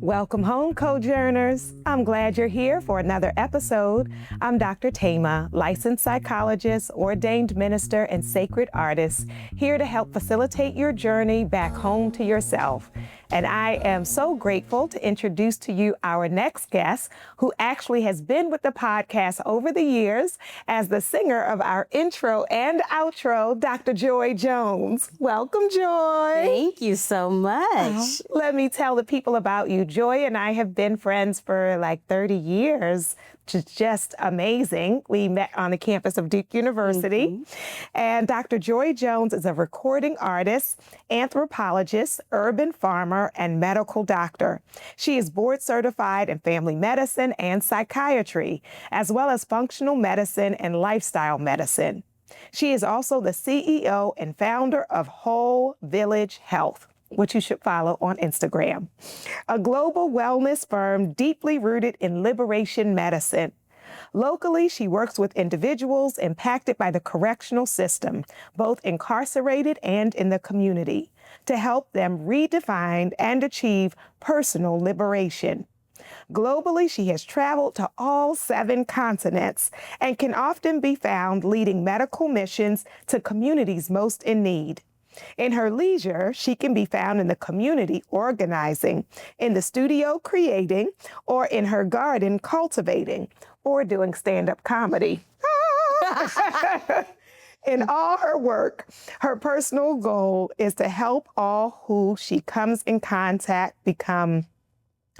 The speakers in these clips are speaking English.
Welcome home, Cojourners. I'm glad you're here for another episode. I'm Dr.Thema, licensed psychologist, ordained minister, and sacred artist, here to help facilitate your journey back home to yourself. And I am so grateful to introduce to you our next guest, who actually has been with the podcast over the years as the singer of our intro and outro, Dr. Joy Jones. Welcome, Joy. Thank you so much. Let me tell the people about you. Joy and I have been friends for like 30 years, which is just amazing. We met on the campus of Duke University. And Dr. Joy Jones is a recording artist, anthropologist, urban farmer, and medical doctor. She is board certified in family medicine and psychiatry, as well as functional medicine and lifestyle medicine. She is also the CEO and founder of Whole Village Health, which you should follow on Instagram, a global wellness firm deeply rooted in liberation medicine. Locally, she works with individuals impacted by the correctional system, both incarcerated and in the community, to help them redefine and achieve personal liberation. Globally, she has traveled to all 7 continents and can often be found leading medical missions to communities most in need. In her leisure, she can be found in the community organizing, in the studio creating, or in her garden cultivating, or doing stand-up comedy. In all her work, her personal goal is to help all who she comes in contact become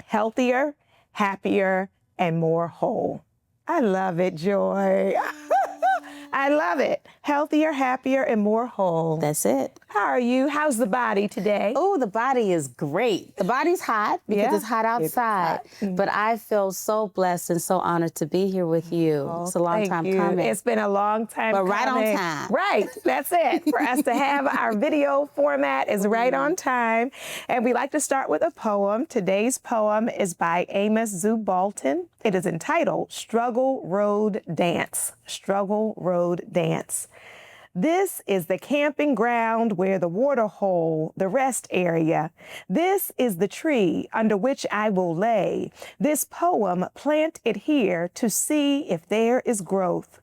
healthier, happier, and more whole. I love it, Joy. I love it. Healthier, happier, and more whole. That's it. How are you? How's the body today? Oh, the body is great. The body's hot because it's hot outside. But I feel so blessed and so honored to be here with you. It's a long time coming. It's been a long time coming. But right on time. Right. That's it. For us to have our video format is right on time. And we like to start with a poem. Today's poem is by Amos Zubolton. It is entitled Struggle Road Dance. Struggle Road Dance. This is the camping ground where the water hole, the rest area. This is the tree under which I will lay. This poem, plant it here to see if there is growth.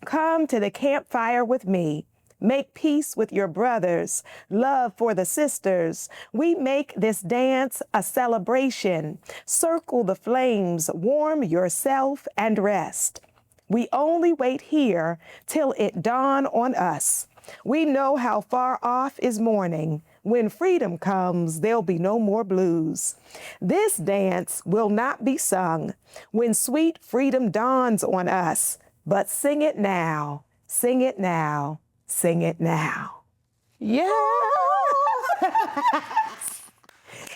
Come to the campfire with me. Make peace with your brothers, love for the sisters. We make this dance a celebration. Circle the flames, warm yourself and rest. We only wait here till it dawn on us. We know how far off is morning. When freedom comes, there'll be no more blues. This dance will not be sung when sweet freedom dawns on us, but sing it now, sing it now, sing it now. Yeah.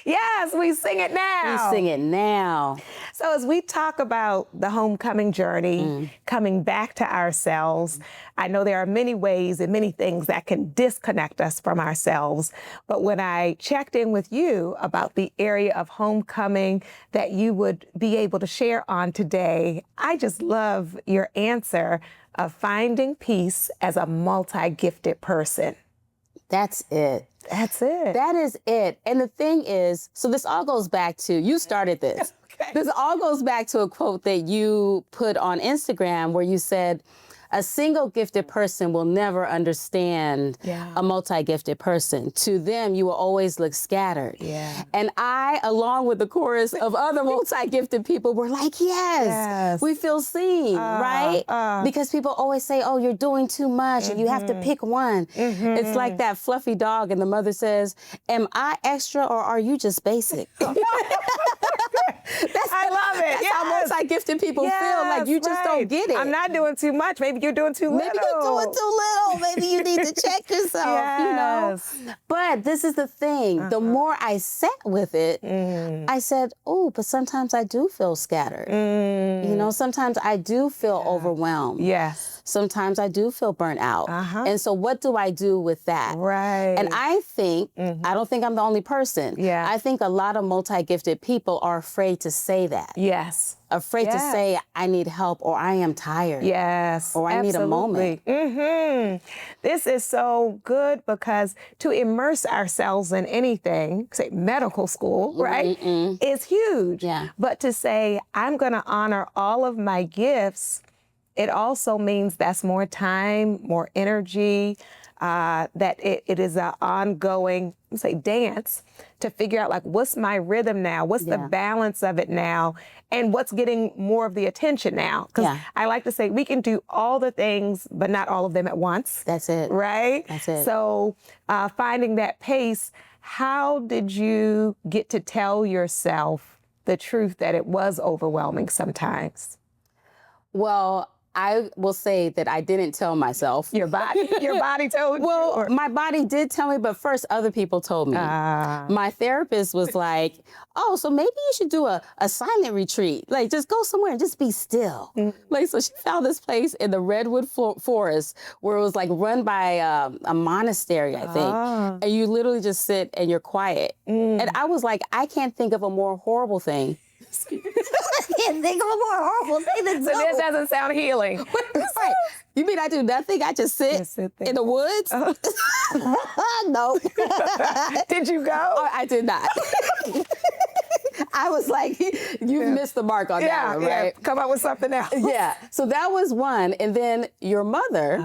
Yes, we sing it now. We sing it now. So as we talk about the homecoming journey, coming back to ourselves, I know there are many ways and many things that can disconnect us from ourselves. But when I checked in with you about the area of homecoming that you would be able to share on today, I just love your answer of finding peace as a multi-gifted person. That's it. That's it. That is it. And the thing is, so this all goes back to, you started this. Okay. This all goes back to a quote that you put on Instagram where you said, a single gifted person will never understand a multi-gifted person. To them, you will always look scattered. Yeah. And I, along with the chorus of other multi-gifted people, were like, yes, we feel seen, right? Because people always say, oh, you're doing too much and you have to pick one. It's like that fluffy dog and the mother says, am I extra or are you just basic? I love it. That's how multi-gifted people feel. Like you just don't get it. I'm not doing too much. Maybe you're doing too little. Maybe you're doing too little. Maybe you need to check yourself, you know? But this is the thing. The more I sat with it, I said, oh, but sometimes I do feel scattered. You know, sometimes I do feel overwhelmed. Yes. sometimes I do feel burnt out. And so what do I do with that? Right. And I think, I don't think I'm the only person. Yeah. I think a lot of multi-gifted people are afraid to say that. Yes. Afraid to say, I need help, or I am tired. Yes. Or I need a moment. This is so good because to immerse ourselves in anything, say medical school, right, is huge. Yeah. But to say, I'm going to honor all of my gifts, it also means that's more time, more energy, that it is an ongoing, say, dance to figure out, like, what's my rhythm now? What's the balance of it now? And what's getting more of the attention now? Because I like to say we can do all the things, but not all of them at once. That's it. Right? That's it. So finding that pace, how did you get to tell yourself the truth that it was overwhelming sometimes? Well, I will say that I didn't tell myself. Your body told you? Well, my body did tell me, but first other people told me. My therapist was like, oh, so maybe you should do a silent retreat. Like, just go somewhere and just be still. Like, so she found this place in the Redwood Forest where it was like run by a monastery, I think. And you literally just sit and you're quiet. And I was like, I can't think of a more horrible thing. I can't think of a more horrible thing than so this doesn't sound healing. Right. You mean I do nothing? I just sit in the woods? No. Did you go? Oh, I did not. I was like, you missed the mark on that one, right? Yeah. Come up with something else. Yeah. So that was one. And then your mother,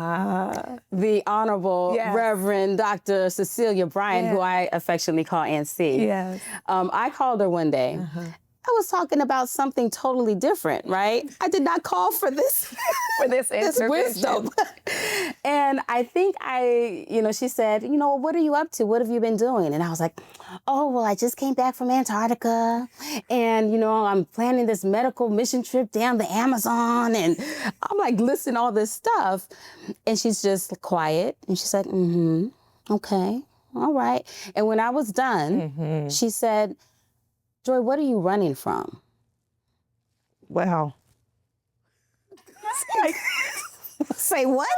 the Honorable Reverend Dr. Cecilia Bryant, who I affectionately call Aunt C. Yes. I called her one day. I was talking about something totally different, right? I did not call for this, this wisdom. And I think she said, what are you up to? What have you been doing? And I was like, oh, well, I just came back from Antarctica and, I'm planning this medical mission trip down the Amazon. And I'm like, listing all this stuff. And she's just quiet. And she's like, okay, all right. And when I was done, she said, Joy, what are you running from? Well. Say what?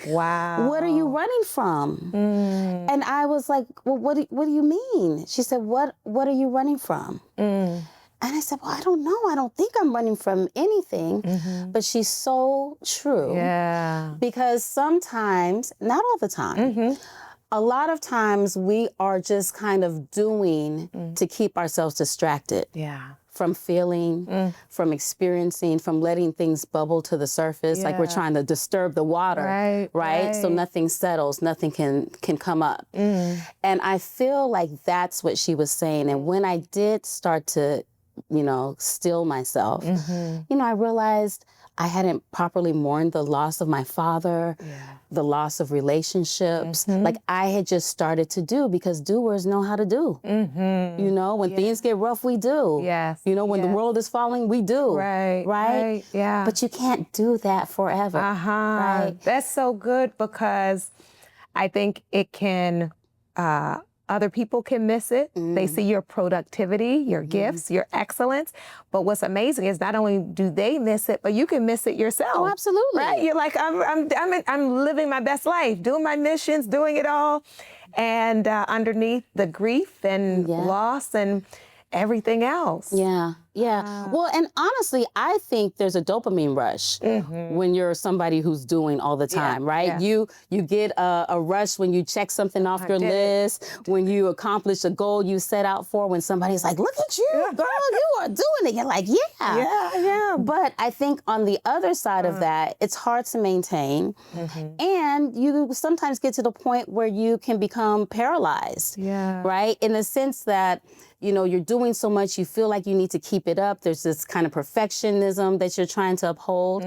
Wow. What are you running from? And I was like, well, what do you mean? She said, what are you running from? And I said, well, I don't know. I don't think I'm running from anything. But she's so true. Yeah. Because sometimes, not all the time, a lot of times we are just kind of doing to keep ourselves distracted. Yeah. From feeling, from experiencing, from letting things bubble to the surface, like we're trying to disturb the water, right? So nothing settles, nothing can come up. And I feel like that's what she was saying. And when I did start to, still myself, I realized I hadn't properly mourned the loss of my father, the loss of relationships. Like I had just started to do because doers know how to do. When things get rough, we do. Yes. When the world is falling, we do. Right. Yeah. But you can't do that forever. Right. That's so good because I think it can, other people can miss it. They see your productivity, your gifts, your excellence. But what's amazing is not only do they miss it, but you can miss it yourself. Oh, absolutely. Right? You're like, I'm living my best life, doing my missions, doing it all. And underneath the grief and loss and everything else. Yeah. Well, and honestly, I think there's a dopamine rush when you're somebody who's doing all the time, right? Yeah. You get a rush when you check something off your list, when you accomplish a goal you set out for, when somebody's like, look at you, girl, you are doing it. You're like, yeah. But I think on the other side of that, it's hard to maintain. And you sometimes get to the point where you can become paralyzed, right? In the sense that, you're doing so much, you feel like you need to keep it up. There's this kind of perfectionism that you're trying to uphold.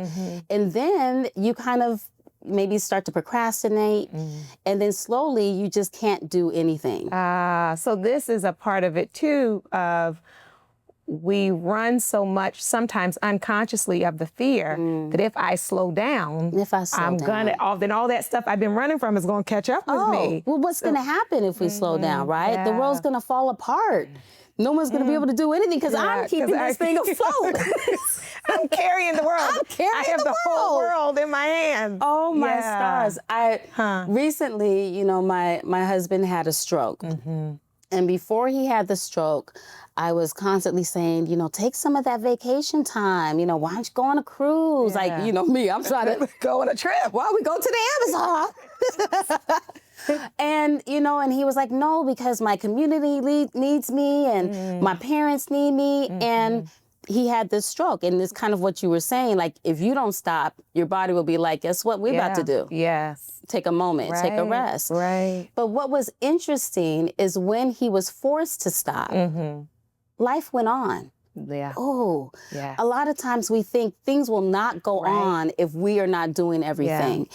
And then you kind of maybe start to procrastinate. And then slowly you just can't do anything. So this is a part of it too, of we run so much, sometimes unconsciously, of the fear that if I slow down, then all that stuff I've been running from is going to catch up with me. Well, what's going to happen if we slow down, right? The world's going to fall apart. No one's going to be able to do anything because I'm keeping this thing afloat. I'm carrying the world. I have the whole world in my hands. Oh my stars. Recently, you know, my husband had a stroke. And before he had the stroke, I was constantly saying, you know, take some of that vacation time. You know, why don't you go on a cruise? Like, you know me, I'm trying to go on a trip. Why don't we go to the Amazon? And, you know, and he was like, no, because my community needs me and my parents need me. And he had this stroke. And it's kind of what you were saying. Like, if you don't stop, your body will be like, guess what we're about to do? Yes. Take a moment, take a rest. Right. But what was interesting is when he was forced to stop, life went on. Yeah. Oh, a lot of times we think things will not go on if we are not doing everything.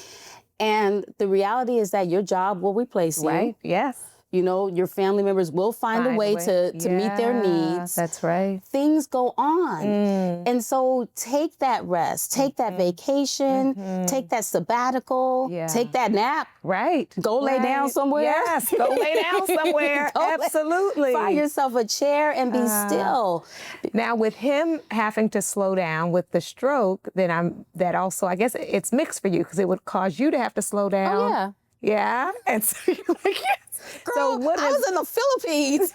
And the reality is that your job will replace you. Right. Yes. You know, your family members will find a way to meet their needs. That's right. Things go on. And so take that rest, take that vacation, take that sabbatical, take that nap. Right. Go lay down somewhere. Yes, go lay down somewhere. Absolutely. Find yourself a chair and be still. Now, with him having to slow down with the stroke, then that also, I guess it's mixed for you because it would cause you to have to slow down. Oh, yeah. Yeah. And so you're like, yes. Girl, so I was in the Philippines.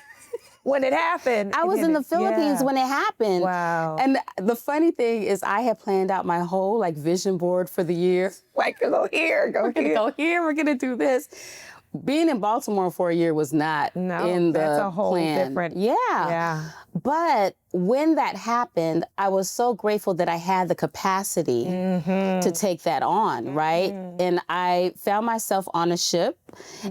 When it happened. I was in the Philippines when it happened. Wow. And the funny thing is I had planned out my whole like vision board for the year. Like, go here, we're going to do this. Being in Baltimore for a year was not in the that's a whole plan. Different. Yeah. But when that happened, I was so grateful that I had the capacity to take that on, right? And I found myself on a ship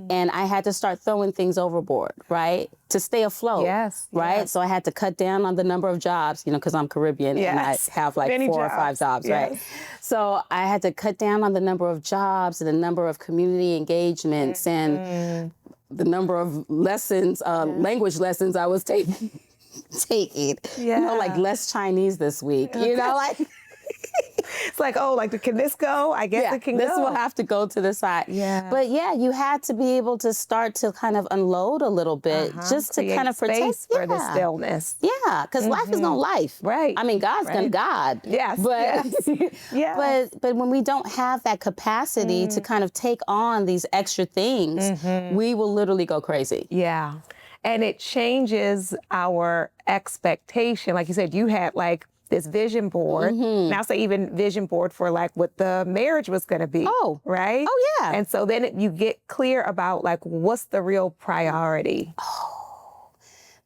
and I had to start throwing things overboard, right? To stay afloat. Yes. Right? Yes. So I had to cut down on the number of jobs, you know, because I'm Caribbean and I have like Many 4 or 5 jobs, right? So I had to cut down on the number of jobs and the number of community engagements and the number of lessons, language lessons I was taking. You know, like less Chinese this week, you know, like. It's like, oh, like, can this go? I guess it can go. This will have to go to the side. Yeah. But yeah, you had to be able to start to kind of unload a little bit just to kind of protect space for the stillness. Yeah, because life is gonna life. Right. I mean, God's gonna God. Yes. But but when we don't have that capacity to kind of take on these extra things, we will literally go crazy. Yeah. And it changes our expectation. Like you said, you had like this vision board. Now say even vision board for like what the marriage was going to be. Oh. Right? Oh, yeah. And so then you get clear about like what's the real priority. Oh,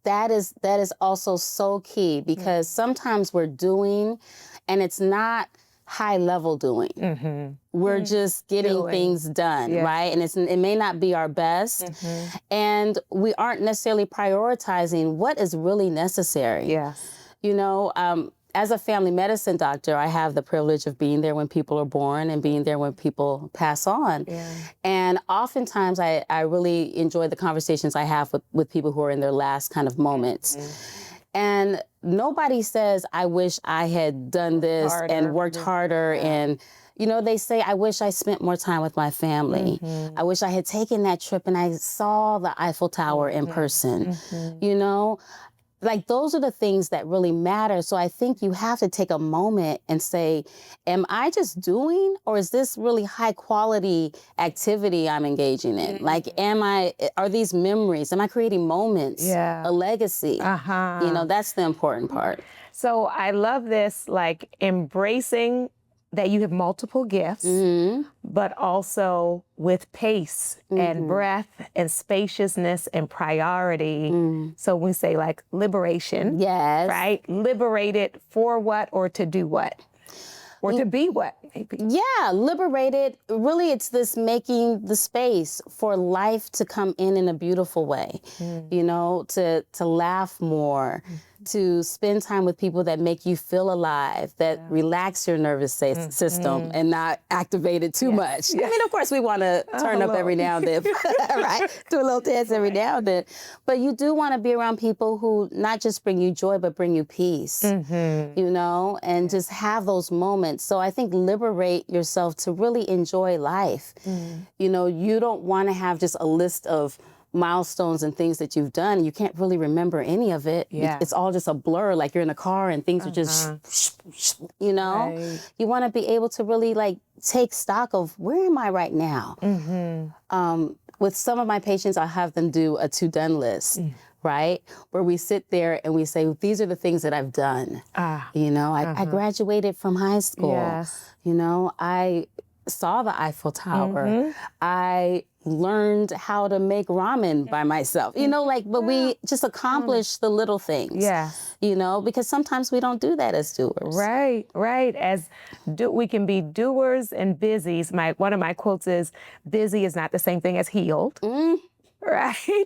that is also so key because sometimes we're doing and it's not high level doing. We're just getting things done, right? And it may not be our best. And we aren't necessarily prioritizing what is really necessary. Yes. You know, as a family medicine doctor, I have the privilege of being there when people are born and being there when people pass on. And oftentimes I really enjoy the conversations I have with people who are in their last kind of moments. And nobody says, I wish I had done this and worked harder. And, you know, they say, I wish I spent more time with my family. I wish I had taken that trip and I saw the Eiffel Tower in person. You know, like those are the things that really matter. So I think you have to take a moment and say, am I just doing, or is this really high quality activity I'm engaging in? Like, are these memories? Am I creating moments? A legacy? You know, that's the important part. So I love this, like embracing that you have multiple gifts, but also with pace and breath and spaciousness and priority. So we say like liberation, right? Liberated for what or to do what? Or to be what, maybe. Yeah, liberated. Really, it's this making the space for life to come in a beautiful way, you know, to laugh more, to spend time with people that make you feel alive, that relax your nervous system and not activate it too much. I mean, of course, we want to turn up every now and then, right? Do a little dance every now and then. But you do want to be around people who not just bring you joy, but bring you peace, you know, and just have those moments. So I think liberate yourself to really enjoy life. You know, you don't want to have just a list of milestones and things that you've done, you can't really remember any of it. Yeah. It's all just a blur, like you're in a car and things are just, you know? Right. You want to be able to really like take stock of where am I right now? With some of my patients, I'll have them do a to-done list, right? Where we sit there and we say, these are the things that I've done. You know, I graduated from high school. Yes. You know, I saw the Eiffel Tower. I learned how to make ramen by myself. You know, like, but we just accomplish the little things. Yeah. You know, because sometimes we don't do that as doers. Right, right. We can be doers and busies. One of my quotes is, busy is not the same thing as healed. Right?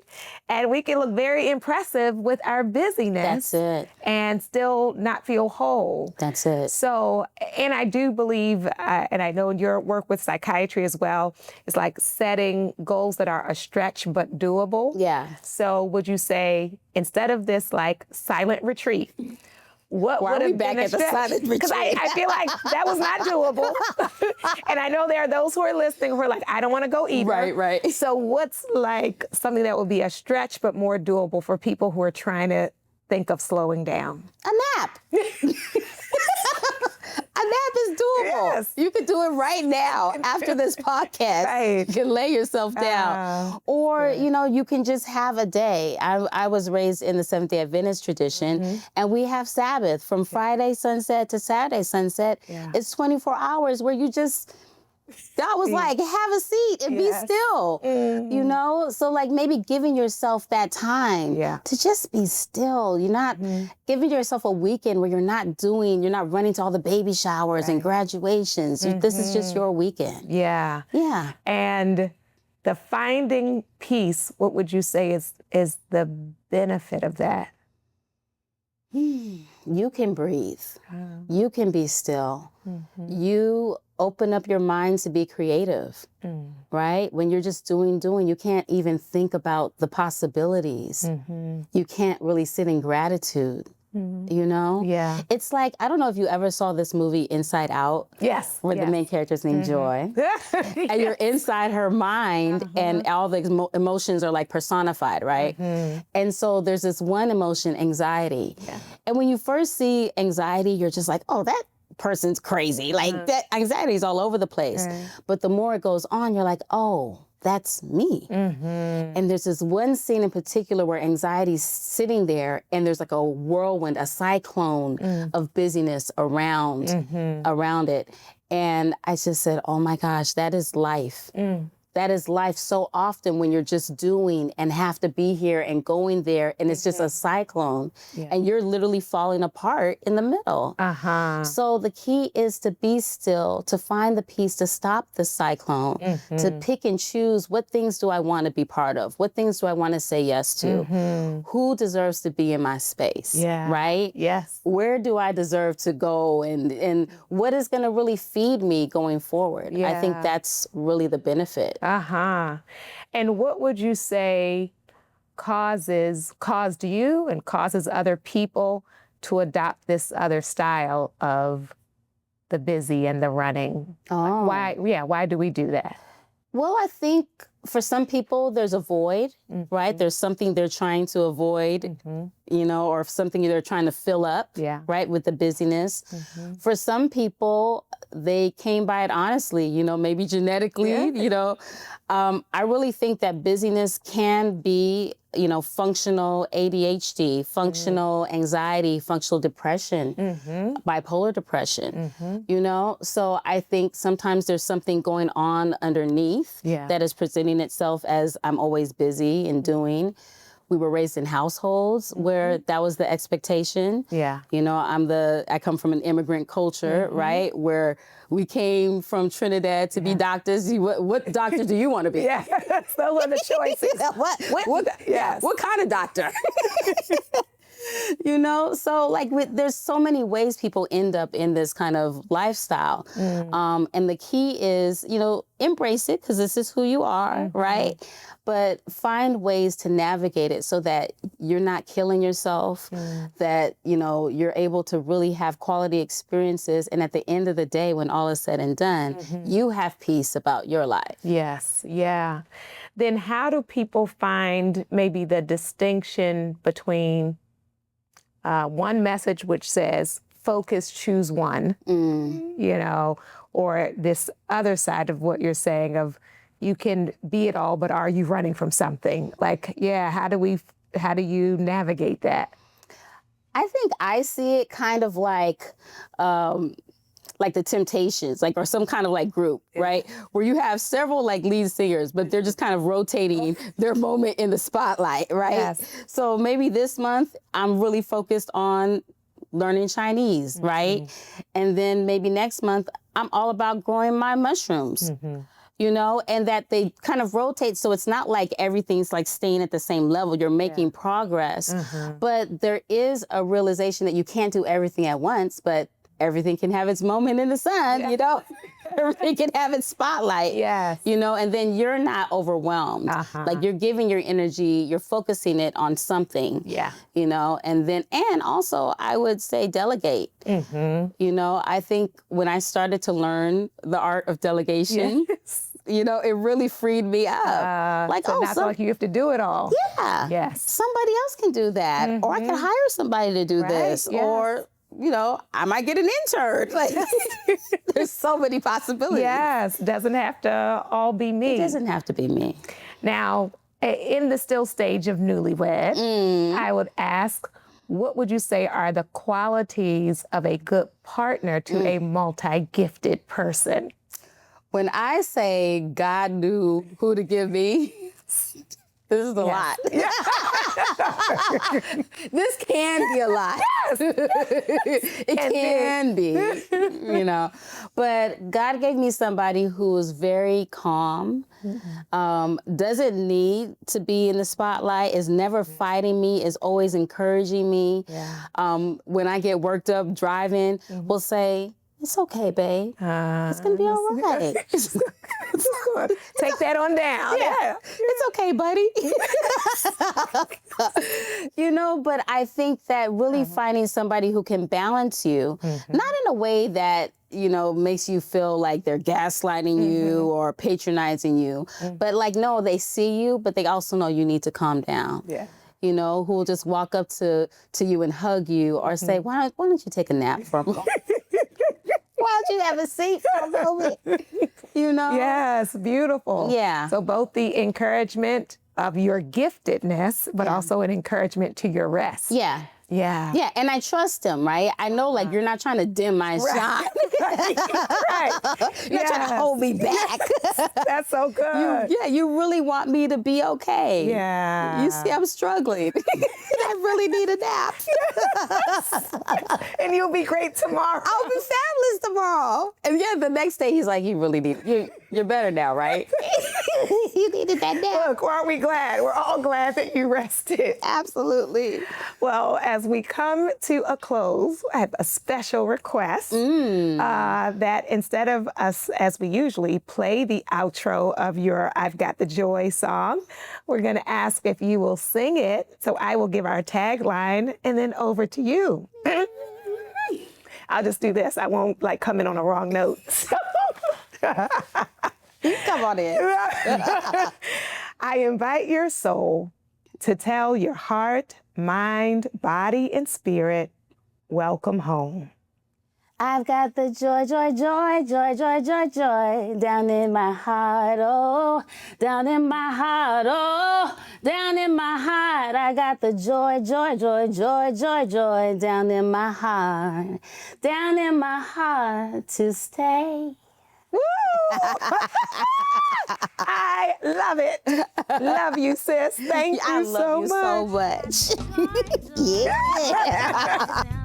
And we can look very impressive with our busyness. That's it. And still not feel whole. That's it. So, and I do believe, and I know in your work with psychiatry as well, it's like setting goals that are a stretch but doable. Yeah. So would you say, instead of this like silent retreat, what Why would are we have been back a at the stretch? silent retreat? Because I feel like that was not doable. And I know there are those who are listening who are like, I don't want to go either. Right. So what's like something that would be a stretch but more doable for people who are trying to think of slowing down? A nap. A nap is doable. Yes. You could do it right now after this podcast. Right. You can lay yourself down. Or, you know, you can just have a day. I was raised in the Seventh-day Adventist tradition, and we have Sabbath from Friday sunset to Saturday sunset. Yeah. It's 24 hours where you just, God was like, have a seat and be still, you know? So like maybe giving yourself that time to just be still. You're not giving yourself a weekend where you're not running to all the baby showers and graduations. This is just your weekend. Yeah. Yeah. And the finding peace, what would you say is the benefit of that? You can breathe. You can be still. You open up your mind to be creative, right? When you're just doing, you can't even think about the possibilities. You can't really sit in gratitude, you know? Yeah. It's like, I don't know if you ever saw this movie Inside Out. Yes. Where the main character's named Joy. And you're inside her mind and all the emotions are like personified, right? And so there's this one emotion, anxiety. And when you first see anxiety, you're just like, oh, that person's crazy. Like that anxiety is all over the place. But the more it goes on, you're like, oh, that's me. And there's this one scene in particular where anxiety's sitting there and there's like a whirlwind, a cyclone of busyness around it. And I just said, oh my gosh, that is life. That is life so often when you're just doing and have to be here and going there and it's just a cyclone and you're literally falling apart in the middle. So the key is to be still, to find the peace, to stop the cyclone, to pick and choose what things do I want to be part of? What things do I want to say yes to? Who deserves to be in my space? Right? Yes. Where do I deserve to go and what is going to really feed me going forward? I think that's really the benefit. And what would you say caused you and causes other people to adopt this other style of the busy and the running? Why do we do that? Well, I think for some people there's a void, right? There's something they're trying to avoid, you know, or something they're trying to fill up, right, with the busyness. For some people, they came by it honestly, you know, maybe genetically, you know. I really think that busyness can be, you know, functional ADHD, functional anxiety, functional depression, bipolar depression, you know? So I think sometimes there's something going on underneath that is presenting itself as I'm always busy and doing. We were raised in households where that was the expectation. You know, I come from an immigrant culture, right? Where we came from Trinidad to be doctors. What doctor do you want to be? Those are the choices. What kind of doctor? You know, so like there's so many ways people end up in this kind of lifestyle. And the key is, you know, embrace it because this is who you are, right? But find ways to navigate it so that you're not killing yourself, that, you know, you're able to really have quality experiences. And at the end of the day, when all is said and done, you have peace about your life. Yes, yeah. Then how do people find maybe the distinction between one message which says, focus, choose one, you know, or this other side of what you're saying of, you can be it all, but are you running from something? Like, yeah, how do you navigate that? I think I see it kind of like the Temptations, like, or some kind of like group, right? Where you have several like lead singers, but they're just kind of rotating their moment in the spotlight, right? Yes. So maybe this month I'm really focused on learning Chinese, right? And then maybe next month I'm all about growing my mushrooms. You know, and that they kind of rotate. So it's not like everything's like staying at the same level. You're making progress, but there is a realization that you can't do everything at once, but everything can have its moment in the sun, you know, everything can have its spotlight, you know, and then you're not overwhelmed. Like you're giving your energy, you're focusing it on something, you know, and also I would say delegate. You know, I think when I started to learn the art of delegation, you know, it really freed me up. Like, so not like you have to do it all. Yeah. Yes. Somebody else can do that. Or I can hire somebody to do this. Or, you know, I might get an intern. Like, there's so many possibilities. Yes. Doesn't have to all be me. It doesn't have to be me. Now, in the still stage of newlywed, I would ask, what would you say are the qualities of a good partner to a multi-gifted person? When I say God knew who to give me, this is a lot. This can be a lot. It can be, you know. But God gave me somebody who is very calm, doesn't need to be in the spotlight, is never fighting me, is always encouraging me. When I get worked up driving, will say, it's okay, babe. It's going to be all right. Take that on down. Yeah. It's okay, buddy. You know, but I think that really finding somebody who can balance you, not in a way that, you know, makes you feel like they're gaslighting you or patronizing you, but like, no, they see you, but they also know you need to calm down. You know, who will just walk up to you and hug you or say, why don't you take a nap for a moment? Why don't you have a seat for a moment? You know? Yes, beautiful. Yeah. So both the encouragement of your giftedness, but also an encouragement to your rest. Yeah. Yeah, and I trust him, right? I know, like, you're not trying to dim my shine. You're not trying to hold me back. That's so good. You really want me to be okay. Yeah. You see, I'm struggling. I really need a nap. And you'll be great tomorrow. I'll be fabulous tomorrow. And the next day he's like, you really need, you're better now, right? You needed that nap. Look, aren't we glad? We're all glad that you rested. Absolutely. Well, as we come to a close, I have a special request that instead of us, as we usually play the outro of your I've Got the Joy song, we're going to ask if you will sing it. So I will give our tagline and then over to you. I'll just do this. I won't like come in on a wrong note. Come on in. I invite your soul to tell your heart, mind, body, and spirit, welcome home. I've got the joy, joy, joy, joy, joy, joy, joy, down in my heart, oh, down in my heart, oh, down in my heart. I got the joy, joy, joy, joy, joy, joy, down in my heart to stay. I love it. Love you, sis. Thank you so much. I love you so much. Yeah.